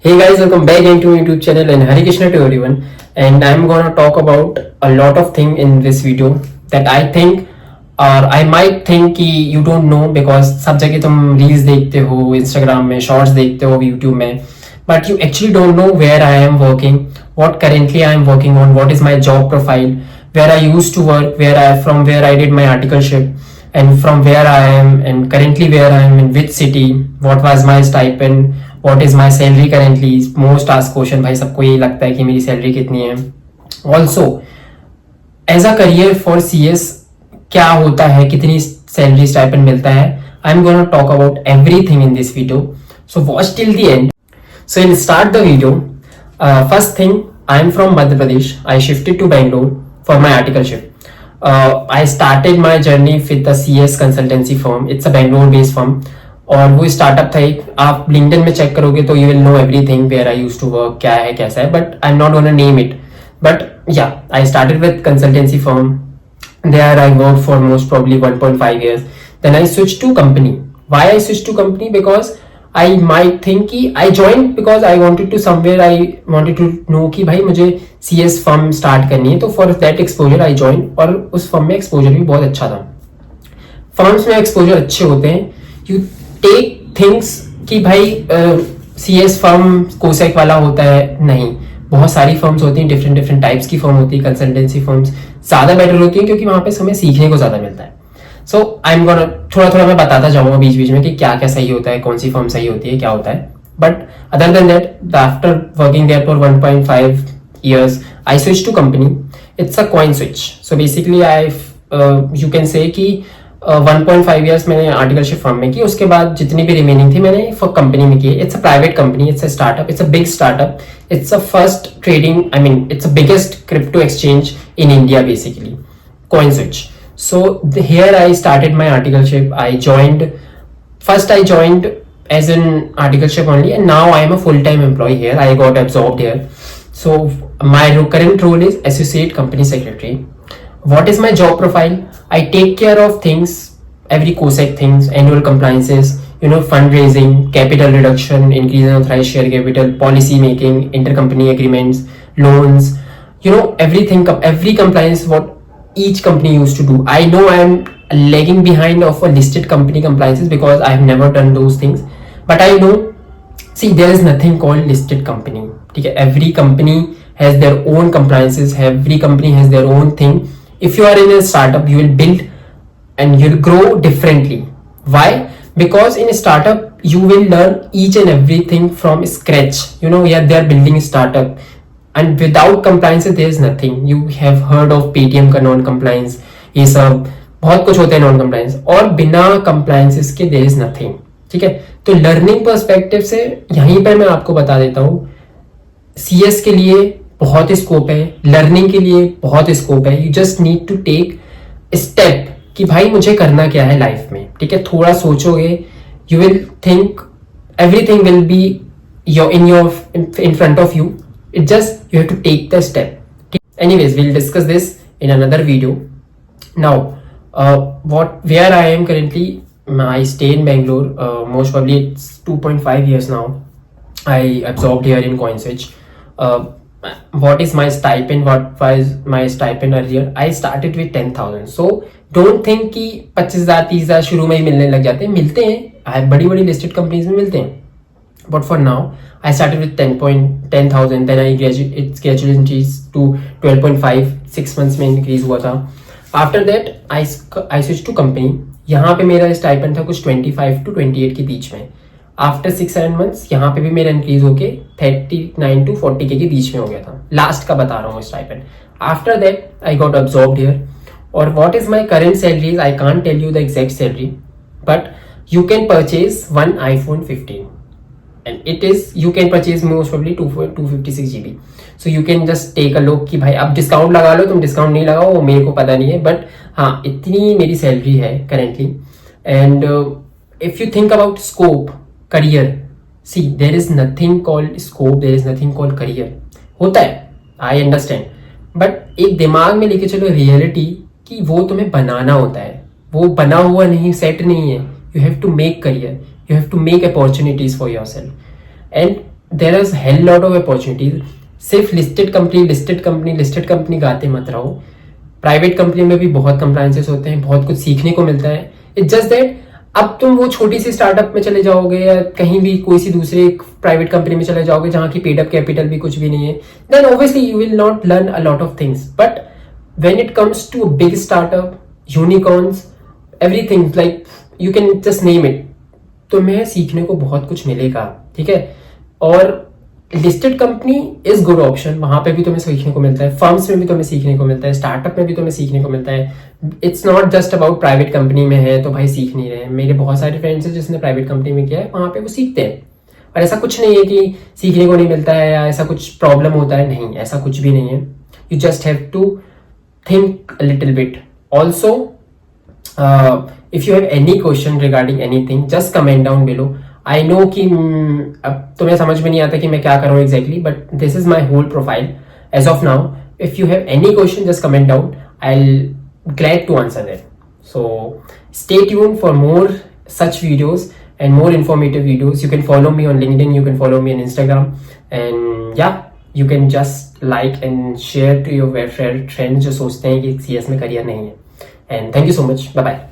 Hey guys, welcome back into my YouTube channel and Hare Krishna to everyone. And I'm gonna talk about a lot of thing in this video that I think or I might think कि you don't know because सब जगह तुम reels देखते हो, Instagram में shorts देखते हो, YouTube में, but you actually don't know where I am working, what currently I am working on, what is my job profile, where I used to work, from where I did my articleship, and from where I am and currently where I am in which city, what was my stipend, what is my salary currently. Most asked question, भाई सबको यही लगता है कि मेरी salary कितनी है. Also as a career for CS क्या होता है, कितनी सैलरी स्टाइपेंड मिलता है. I am gonna talk about everything in this video, so watch till the end. So we'll start the video. First thing, I am from Madhya Pradesh. I shifted to Bangalore for my articleship. I started my journey with the CS consultancy firm. It's a Bangalore based firm. और वो startup था एक, आप LinkedIn में check करोगे तो you will know everything where I used to work, क्या है कैसा है, but I am not gonna name it. But yeah, I started with consultancy firm. There I worked for most probably 1.5 years. Then I switched to company. Why I switched to company? Because I might think कि I joined because I wanted to somewhere I wanted to know कि भाई मुझे CS firm start करनी है, तो for that exposure I joined. और उस firm में exposure भी बहुत अच्छा था. Firms में exposure अच्छे होते हैं. You take things कि भाई CS firm कोसेक वाला होता है, नहीं, बहुत सारी फर्म्स होती हैं, डिफरेंट टाइप्स की फर्म होती है. कंसल्टेंसी फर्म्स ज़्यादा बेटर होती हैं क्योंकि वहाँ पे हमें सीखने को ज़्यादा मिलता है. सो आई एम गोना थोड़ा मैं बताता जाऊँगा बीच बीच में कि क्या क्या सही होता है, कौन सी फर्म सही होती है, क्या होता है. But other than that, after working there for 1.5 years, I switch to company. It's a CoinSwitch. So basically I you can say कि 1.5 years मैंने आर्टिकलशिप फर्म में की. उसके बाद जितनी भी रिमेनिंग थी मैंने फॉर कंपनी में की. It's a private company, it's a startup, it's a big startup. It's a first trading, I mean, it's a biggest crypto exchange in India basically, CoinSwitch. So here I started my articleship. First I joined as an articleship only, and now I am a full-time employee here. I got absorbed here. So my current role is Associate Company Secretary. What is my job profile? I take care of things, every COSEC things, annual compliances, fundraising, capital reduction, increase in authorized share capital, policy making, intercompany agreements, loans, everything, every compliance what each company used to do. I know I am lagging behind of a listed company compliances because I have never done those things, but I know, see, there is nothing called listed company. Okay, every company has their own compliances, every company has their own thing. If you are in a startup, you will build and you'll grow differently. Why? Because in a startup you will learn each and everything from scratch. They are building a startup, and without compliance there is nothing. You have heard of Paytm का non compliance, ये सब बहुत कुछ होते हैं non compliance, और बिना compliances के there is nothing. ठीक है, तो लर्निंग पर्सपेक्टिव से यहीं पर मैं आपको बता देता हूँ, CS के लिए बहुत स्कोप है, लर्निंग के लिए बहुत स्कोप है. You just need to take step कि भाई मुझे करना क्या है लाइफ में. ठीक है, थोड़ा सोचोगे, you will think everything will be in front of you. It just you have to take the step. Anyways, we will discuss this in another video. Now where I am currently, I stay in Bangalore. Most probably it's 2.5 years now. I absorbed here in CoinSwitch. What is my stipend? What was my stipend earlier? I started with 10,000. So don't think कि 25,000 30,000 शुरू में ही मिलने लग जाते हैं. मिलते हैं, बड़ी बड़ी लिस्टेड कंपनीज में मिलते हैं. But for now, I started with 10,000. Then it's gradually increased to 12.5. 6 months में increase हुआ था. After that, I switched to company. यहाँ पे मेरा स्टाइपेंड था कुछ 25 to 28 के बीच में. आफ्टर 6-7 months यहाँ पे भी मेरा इंक्रीज होके 39 to 40 के बीच में हो गया था. लास्ट का बता रहा हूँ stipend. After that I got absorbed here. और what is my current salary? I can't tell you the exact salary, but you can purchase one iPhone 15 and it is, you can purchase most probably 256 GB. So you can just take a look कि भाई आप discount लगा लो, तुम discount नहीं लगाओ वो मेरे को पता नहीं है, बट हाँ इतनी मेरी सैलरी है currently. And if you think about scope, career, see there is nothing called scope, there is nothing called career. होता है, आई अंडरस्टैंड, बट एक दिमाग में लेके चलो रियलिटी कि वो तुम्हें बनाना होता है, वो बना हुआ नहीं, सेट नहीं है. You have to make career, you have to make opportunities for yourself. And there is hell lot of opportunities. सिर्फ लिस्टेड कंपनी गाते मत रहो. प्राइवेट कंपनी में भी बहुत कंप्लायंसेस होते हैं, बहुत कुछ सीखने को मिलता है. इट्स जस्ट दैट अब तुम वो छोटी सी स्टार्टअप में चले जाओगे या कहीं भी कोई सी दूसरे प्राइवेट कंपनी में चले जाओगे जहां की पेड अप कैपिटल भी कुछ भी नहीं है, then obviously you will not learn a lot of things. But when it comes to a big startup, unicorns, everything like you can just name it, तुम्हें सीखने को बहुत कुछ मिलेगा. ठीक है. और listed company is good option, वहां पे भी तुम्हें सीखने को मिलता है, फर्म्स में भी तुम्हें सीखने को मिलता है, स्टार्टअप में भी तुम्हें सीखने को मिलता है. It's not just about private company में है तो भाई सीख नहीं रहे. मेरे बहुत सारे फ्रेंड्स हैं जिसने प्राइवेट कंपनी में किया है, वहां पे वो सीखते हैं. और ऐसा कुछ नहीं है कि सीखने को नहीं मिलता है या ऐसा कुछ प्रॉब्लम होता है, नहीं, ऐसा कुछ भी नहीं है. You just have to think a little bit. Also, if you have any question regarding anything, just comment down below. I know कि अब तुम्हें समझ में नहीं आता कि मैं क्या कर रहा हूँ exactly, but this is my whole profile as of now. If you have any question, just comment down. I'll glad to answer that. So stay tuned for more such videos and more informative videos. You can follow me on LinkedIn. You can follow me on Instagram. And yeah, you can just like and share to your friends जो सोचते हैं कि CS में career नहीं है. And thank you so much. Bye bye.